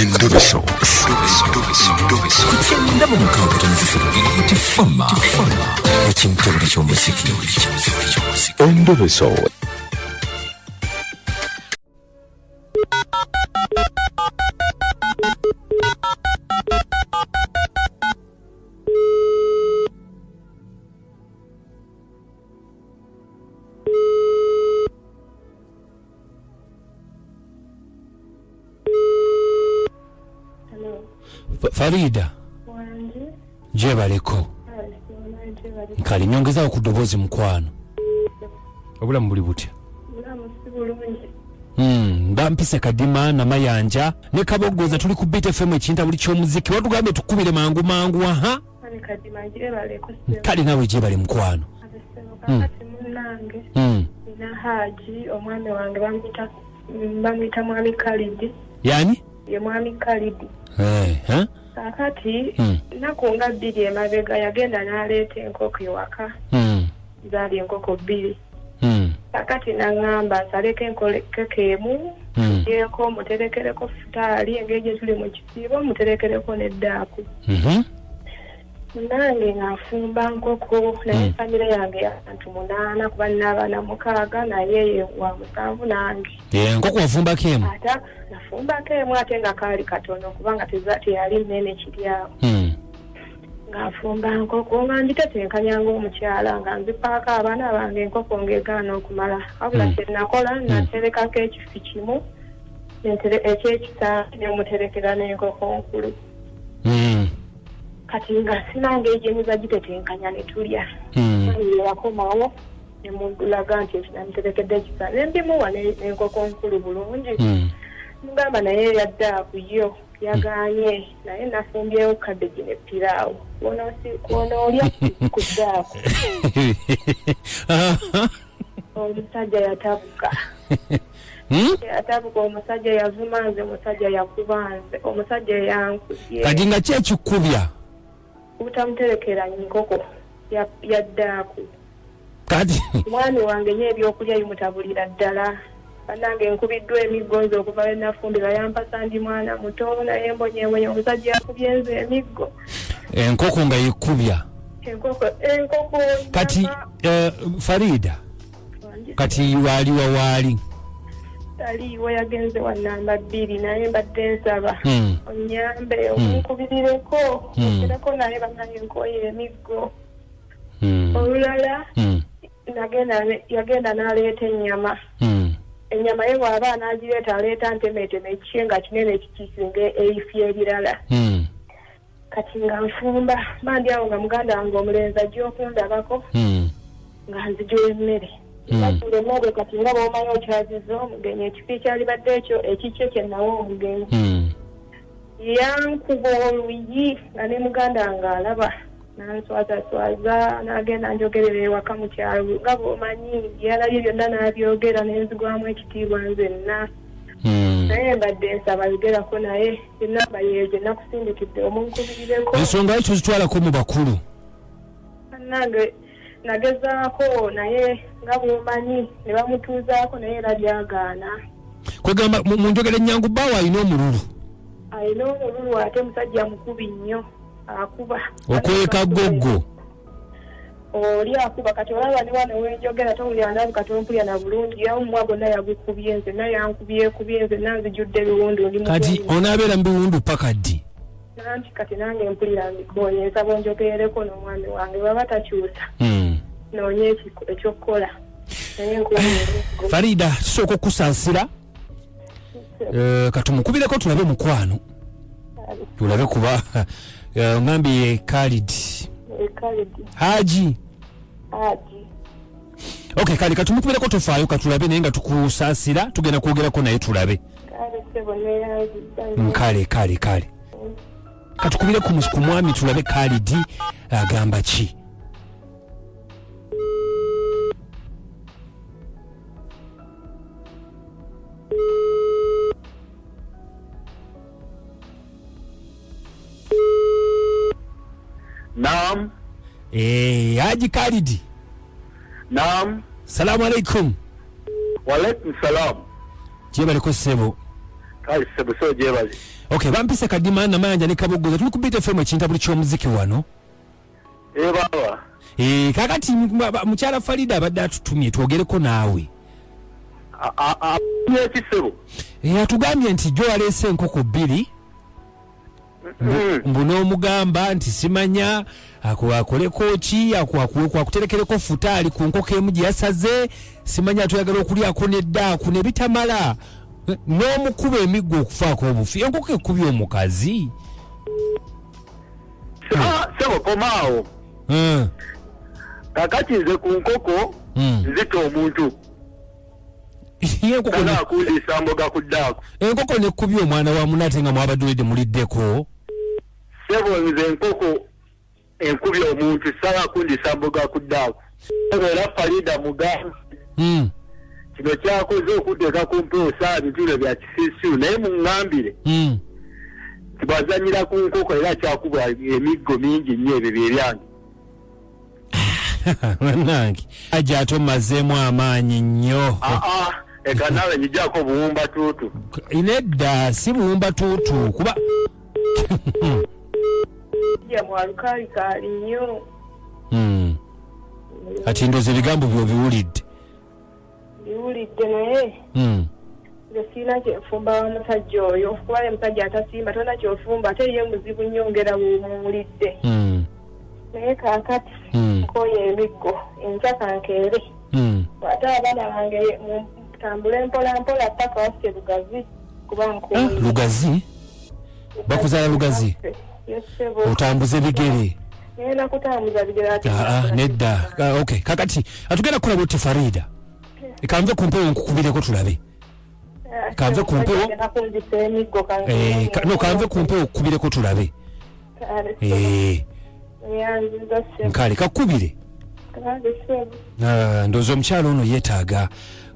Endobeso. Kugenda mu mukaaga tonzifuna tifama ekintabuli ky'omuziki. Endobeso. Farida. Wange. Jebaleko. Kali nyongeza ku dobozi mukwano. Obula mbuli butya. Ndampise kadima na mayanja ne kabogoza tuli ku Beat FM ekinta buli ky'omuziki watugambe tukubire mangu aha. Kani kadima jebaleko. Kali nawe jebale mukwano. Kakati munange. Na Hajji omwami wange bamwita mwami Kalidi. Yani? Ye mwami Kalidi. Kakati nakunga bbiri emabega yagenda n'aleeta enkoko ewaka. Zaali enkoko bbiri. Kakati n'angamba nsaleko enkoko emu yeeko muterekereko futaali engeri gye tuli mu kisiibo muterekereko n'eddaaku. Nange ng'afumba nkoko naye famire yange y'abantu 8 kuba nina abaana 6 naye ye wa 7 nange. Enkoko wafumbako emu? Ate nafumbako emu ate nga kaali katono kubanga teyali nnene kiri awo. Ng'afumba nkoko nga ngitetenkanya ng'omukyala nga nzipaako abaana bange enkoko ng'egaana okumala. Wabula kye nakola naterekako ekifi kimu eky'ekisaawe ne muterekera n'enkoko nkulu. Kati nga sinange ejemuza gitetenkanya ne tulya. Yakomawo ne mulaga nti namuterekedde ekisa nembimuwa n'enkoko nkulu bulungi. Mugamba naye yaddaaku yo yaganye naye nafumbyewo kabeji ne piraawo. Olya ku ddaaku. Omusajja yatabuka. Yatabuka omusajja yavuma nze omusajja yakuba nze omusajja yankubye. Kati nga kyekikubya? Utamuterekera nkoko yaddaaku. Kati mwami wange nye ebyokulya bimutabulira ddala. Banange nkubiddwa emiggo nze okuva we nafumbira yampasa ndi mwana muto naye mbonyeebonye omusajja yakubye nze emiggo. Enkoko nga yekubya? Enkoko. Kati Farida, kati waliwa waali? Taliiwo yagenze wa namba 2 naye mbadde nsaba onyambe omunkubirireko okereko naye bamanye nkoye emiggo. Olulala yagenda n'aleeta ennyama. Ennyama ye bw'aba anagireeta aleeta ntemeteme ekike nga kinene kikisinga ebifi ebirala. Kati nga nfumba mandi awo nga muganda wange omulenzi ajja okundabako nga nzijula emmere. Bakule emmere kati nga bw'omanyi okyaziza omugenyi ekifi kyalibadde ekyo ekikye kye nawo omugenyi. Yankuba oluyi nga ne muganda wange alaba nanswazaswaza n'agenda njogerera ewaka mu kyalo nga bw'omanyi byalabye byonna n'abyogera n'enzigwamu ekitiibwa nzenna. Naye mbadde nsaba bigerako naye enamba yeegye nakusindikidde omunkubirireko. Ensonga ekyo zitwalako mu bakulu. Nange nagezaako naye nga bw'omanyi ne bamutuuzaako naye era byagaana. Kwegamba mu njogera ennyangu bbaawo alina omululu? Alina omululu ate musajja mukubi nnyo akuba. Okweka goggo? Oli akuba kati olaba ne wano wenjogera towulira ndabi katompulya na bulungi yamumwa gonna yagukubye nze naye yankubye nze nanzijudde ebiwundu ndi mukubi. Kati onaabeera mu biwundu paka ddi? Nanti kati nange mpulira mbikoonye nsaba onjogerereko n'omwami wange baba takyusa. Noonye ekyokukola. Farida tusooka okusaasira katumukubireko tulabe mukwano. Tulabe kuba ngambye Kalidi. Hajji. Okay, kali katumukubireko tofaayo katulabe naye nga tukusaasira tugenda kwogerako naye tulabe. Kale. Katukubire ku mwami tulabe Kalidi agamba ki. Naam. Hajji Kalidi. Naam. Salamu alaikum. Wa alaikum salam. Jebaleko ssebo. kali sebuso jebazi. Okay, bampise Kadima na Mayanja ne Kabogoza tuli ku Bit FM ekintabuli ky'omuziki wano. Baba. Kakati mukyala Farida abadde atutumye twogereko naawe. Kisebo. Atugambye nti jo alese enkoko 2. Mbuno omugamba nti simanya akoleko ki akuterekereko futali ku nkoko emu gye yasaze simanya atoyagala okulyako nedda ku ne bitamala n'omukuba emiggo okufaako obufi enkoko ekubye omukazi. Sebo komaawo. Kakati nze ku nkoko nzita omuntu. Enkoko nekubye omwana wa munate nga mwabadde muliddeko. Sebo nze enkoko enkubye omuntu sala kundisa mboga kuddaako. Era Farida mugamba. Kino kyakoze okuteeka ku mpewo saa bitulo bya kisiisu naye muŋŋambire. Tibazanyira ku nkoko era kyakuba emiggo mingi nnyo ebyo byebyange. Nange Hajji ate omazeemu amaanyi nnyo. Eka nawe njijako buwumba tuutu. Inedda si buwumba tuutu kuba ya mwalukali kali nnyo. Ati ndoze ebigambo byo biwulidde. Biwulidde naye. Nze sirina kyenfumba wa musajja oyo kuba musajja atasimba tolina kyofumba ate ye muzibu nnyo ngera bw'omuwulidde. Naye kaakati nkoye emiggo enkya kankeere. Ate abaana bange tambule mpola mpola paka waffe Lugazi kuba nkoye. Lugazi? Bakuzaala Lugazi? Otambuze bigere? Nena kutambuza bigere ate. Nedda. Okay, kakati atugenda kukola bw'otti Farida. Kanve ku mpewo nkukubireko tulabe. Kanve ku mpewo. No, kanve ku mpewo okukubireko tulabe. Nkale kakubire. Ndozo omukyalo ono yeetaaga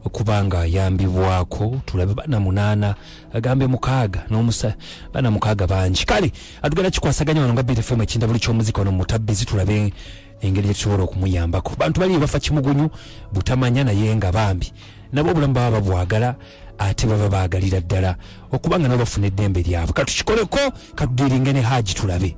okubanga ayambibwako tulabe bana 8 agambe 6 n'omusa bana 6 bangi. Kale atugenda kikwasaganya wano nga Bit FM ekintabuli ky'omuziki wano mutabbizi tulabe engeri gyetusobola okumuyambako. Bantu bali bafa kimugunyu butamanya naye nga bambi nabo obulamu baba babwagala ate baba baagalira ddala okubanga nabo bafuna eddembe lyabwe. Katukikoleko katudiringe ne Hajji tulabe.